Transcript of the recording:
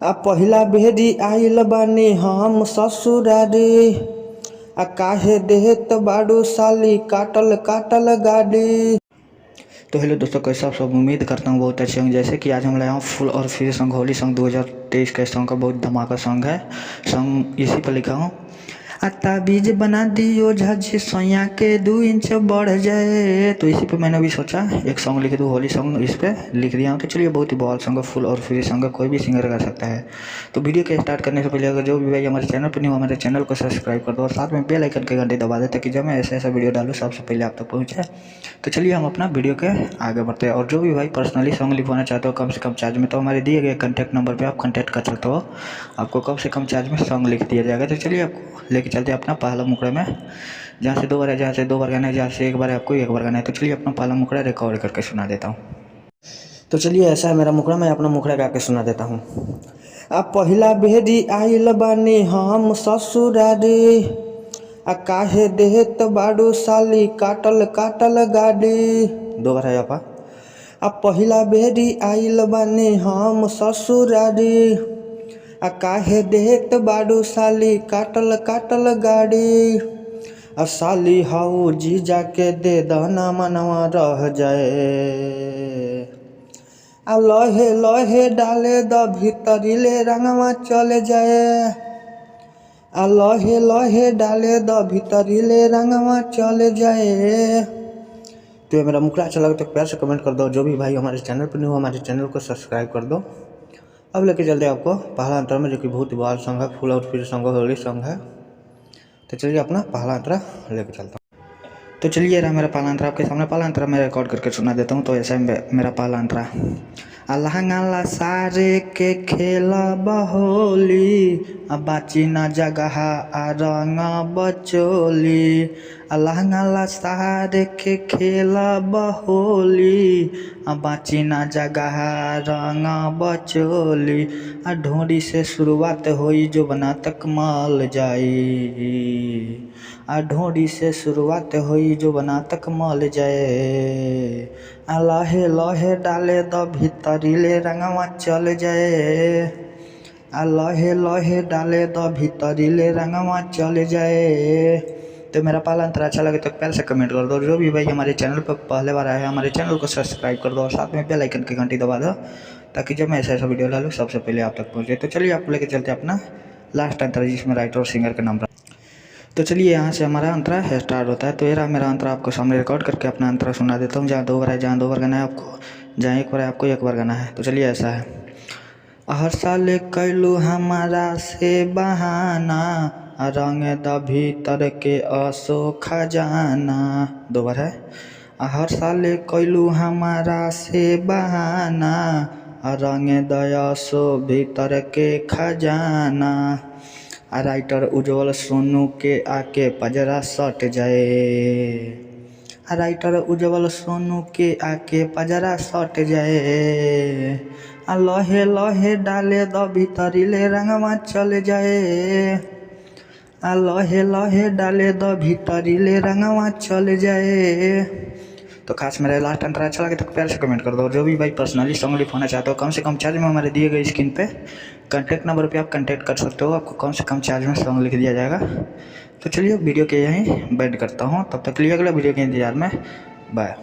आ पहिला बेरी आइल बानी हम ससुरारी। आ काहे देत बाड़ू साली काटल काटल गाड़ी। तो हेलो दोस्तों, कैसे आप सब? उम्मीद करता हूँ बहुत अच्छे होंगे। जैसे कि आज हम लाए हैं फुल और फ्री सॉन्ग होली सॉन्ग 2023 का सॉन्ग का बहुत धमाका सॉन्ग है। सॉन्ग इसी पर लिखा हूँ। आता बीज बना दियो झाजी सोया के 2 इंच बढ़ जाए। तो इसी पे मैंने भी सोचा एक सॉन्ग लिख दूँ, होली सॉन्ग इस पे लिख दिया हूँ। तो चलिए, बहुत ही बॉल सॉन्ग है, फुल और फ्री सॉन्ग है, कोई भी सिंगर गा सकता है। तो वीडियो के स्टार्ट करने से पहले अगर जो भी भाई हमारे चैनल पर नहीं हो, हमारे चैनल को सब्सक्राइब कर दो और साथ में बेल आइकन के घंटे दबा दे, ताकि जब मैं ऐसा वीडियो डालूँ सबसे पहले आप तक पहुँचे। तो चलिए हम अपना वीडियो के आगे बढ़ते हैं। और जो भी भाई पर्सनली सॉन्ग लिखवाना चाहते हो कम से कम चार्ज में, तो हमारे दिए गए कॉन्टैक्ट नंबर पे आप कॉन्टैक्ट कर सकते हो, आपको कम से कम चार्ज में सॉन्ग लिख दिया जाएगा। तो चलिए आपको लेके चलते हैं अपना पहला मुखड़ा में, जहाँ से 2 बार है, जहाँ से 2 बार गाना है, जहाँ से 1 बार है आपको 1 बार गाना है। तो चलिए अपना पहला मुखड़ा रिकॉर्ड करके सुना देता हूँ। तो चलिए, ऐसा है मेरा मुखड़ा, मैं अपना मुखड़ा गा के सुना देता हूँ। आ पहिला बेरी आइल बानी हम ससुरारी। आ काहे देत बाड़ू साली काटल काटल गाड़ी। 2 बार है आपा। आ पहिला बेरी आइल बानी हम ससुरारी। आ काहे देत बाड़ू साली काटल काटल गाड़ी। आ साली हाउ जी जाके दे दहना मनवा रह जाए। आ लहे लहे डाले द भीतरीले रंगवा चले जाए। आ लहे लहे डाले द भीतरीले रंगवा चले जाए। तो ये मेरा मुखड़ा अच्छा लगे तो प्यार से कमेंट कर दो। जो भी भाई हमारे चैनल पर नहीं हो, हमारे चैनल को सब्सक्राइब कर दो। अब लेके चलते आपको पहला अंतरा में, जो कि बहुत ही बाल सॉन्ग है, फुल और फ्री सॉन्ग है, होली सॉन्ग है। तो चलिए अपना पहला अंतरा लेके चलता हूँ। तो चलिए रहा मेरा पहला अंतरा आपके सामने। पहला अंतरा मैं रिकॉर्ड करके सुना देता हूँ। तो ऐसा मेरा पहला अंतरा। अल्लाह सारे के खेला बहोली, आ बाची ना जगह आ रंग बचोली। अल्लाह सारे के खेला बहोली, आ बाची ना जगह रंग बचोली। आ ढोरी से शुरुआत होई जो बना तक माल जाई। आ ढोरी से शुरुआत होई जो बना तक मल जाए। आ लहे लहे डाले द भीतरीले रंगवा चल जाए। आ लहे लहे डाले द भीतरीले रंगवा चल जाए। तो मेरा पहला अंतरा अच्छा लगे तो प्यार से कमेंट कर दो। जो भी भाई हमारे चैनल पर पहले बार आया है, हमारे चैनल को सब्सक्राइब कर दो और साथ में बेल आइकन की घंटी दबा दो, ताकि जब मैं ऐसा वीडियो डालूँ सबसे पहले आप तक पहुँचे। तो चलिए आपको लेके चलते अपना लास्ट अंतरा, जिसमें राइटर और सिंगर का नाम। तो चलिए यहाँ से हमारा अंतरा स्टार्ट होता है। तो ये रहा मेरा अंतरा, आपको सामने रिकॉर्ड करके अपना अंतरा सुना देता हूँ। जहाँ 2 बार है, जहाँ 2 बार गाना है आपको, जहाँ 1 बार है आपको 1 बार गाना है। तो चलिए ऐसा है। हर साल कैलू हमारा से बहाना, रंग द भीतर के असो खजाना। 2 बार है। हर साल कैलू हमारा से बहाना, रंग द असो भीतर के खजाना। राइटर उज्जवल सोनू के आके पजरा सट जाए। राइटर उज्जवल सोनू के आके पजरा सट जाए। लहे लहे डाले द भीतरीले रंगवा चले जाए। लहे लहे डाले द भीतरीले रंगवा चले जाए। तो खास मेरा लास्ट अंतरा अच्छा लगे तो प्यार से कमेंट कर दो। जो भी भाई पर्सनली सॉन्ग लिखवाना चाहते हो कम से कम चार्ज में, हमारे दिए गए स्क्रीन पे कॉन्टैक्ट नंबर पे आप कॉन्टैक्ट कर सकते हो, आपको कम से कम चार्ज में सॉन्ग लिख दिया जाएगा। तो चलिए वीडियो के यहीं बैंड करता हूँ, तब तक के लिए अगला वीडियो के इंतजार में, बाय।